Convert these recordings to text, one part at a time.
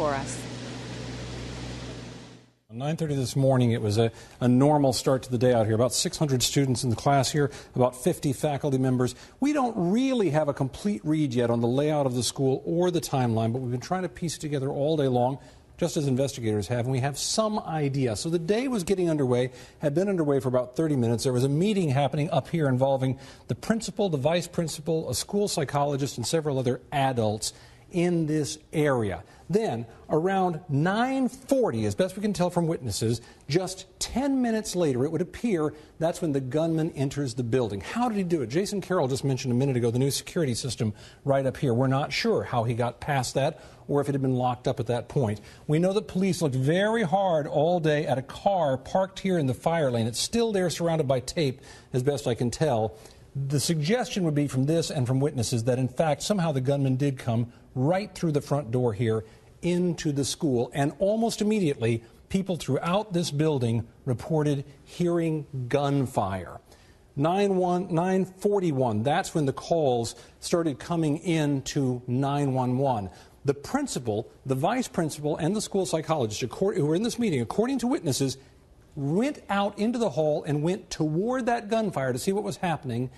for us. 9:30 this morning, it was a normal start to the day out here. About 600 students in the class here, about 50 faculty members. We don't really have a complete read yet on the layout of the school or the timeline, but we've been trying to piece it together all day long, just as investigators have, and we have some idea. So the day was getting underway, had been underway for about 30 minutes. There was a meeting happening up here involving the principal, the vice principal, a school psychologist, and several other adults in this area. Then, around 9:40, as best we can tell from witnesses, just 10 minutes later, it would appear, that's when the gunman enters the building. How did he do it? Jason Carroll just mentioned a minute ago the new security system right up here. We're not sure how he got past that or if it had been locked up at that point. We know that police looked very hard all day at a car parked here in the fire lane. It's still there, surrounded by tape, as best I can tell. The suggestion would be from this and from witnesses that, in fact, somehow the gunman did come right through the front door here into the school, and almost immediately people throughout this building reported hearing gunfire. 9:41, that's when the calls started coming in to 911. The principal, the vice principal, and the school psychologist who were in this meeting, according to witnesses, went out into the hall and went toward that gunfire to see what was happening.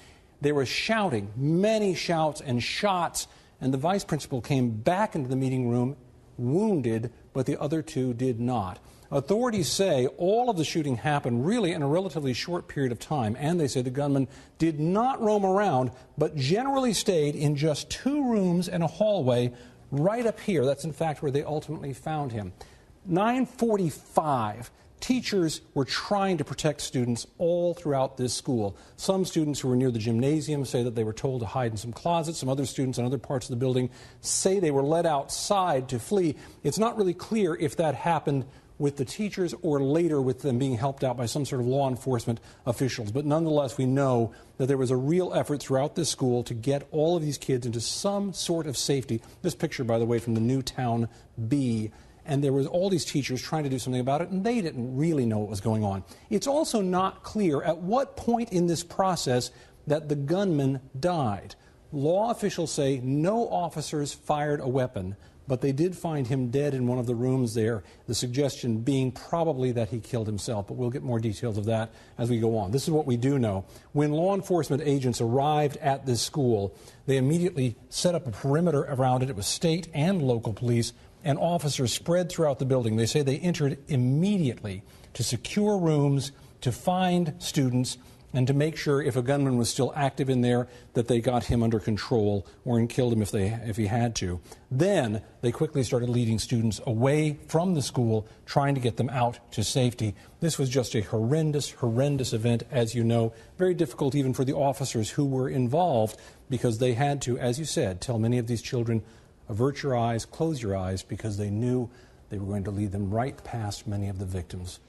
There was shouting, many shouts and shots, and the vice principal came back into the meeting room wounded, but the other two did not. Authorities say all of the shooting happened really in a relatively short period of time, and they say the gunman did not roam around, but generally stayed in just 2 rooms and a hallway right up here. That's in fact where they ultimately found him. 9:45. Teachers were trying to protect students all throughout this school. Some students who were near the gymnasium say that they were told to hide in some closets. Some other students in other parts of the building say they were led outside to flee. It's not really clear if that happened with the teachers or later with them being helped out by some sort of law enforcement officials. But nonetheless, we know that there was a real effort throughout this school to get all of these kids into some sort of safety. This picture, by the way, from the Newtown Bee. And there was all these teachers trying to do something about it, and they didn't really know what was going on. It's also not clear at what point in this process that the gunman died. Law officials say no officers fired a weapon, but they did find him dead in one of the rooms there, the suggestion being probably that he killed himself, but we'll get more details of that as we go on. This is what we do know. When law enforcement agents arrived at this school, they immediately set up a perimeter around it. It was state and local police, and officers spread throughout the building. They say they entered immediately to secure rooms, to find students, and to make sure if a gunman was still active in there that they got him under control or killed him if he had to. Then they quickly started leading students away from the school, trying to get them out to safety. This was just a horrendous event, as you know. Very difficult even for the officers who were involved, because they had to, as you said, tell many of these children, avert your eyes, close your eyes, because they knew they were going to lead them right past many of the victims.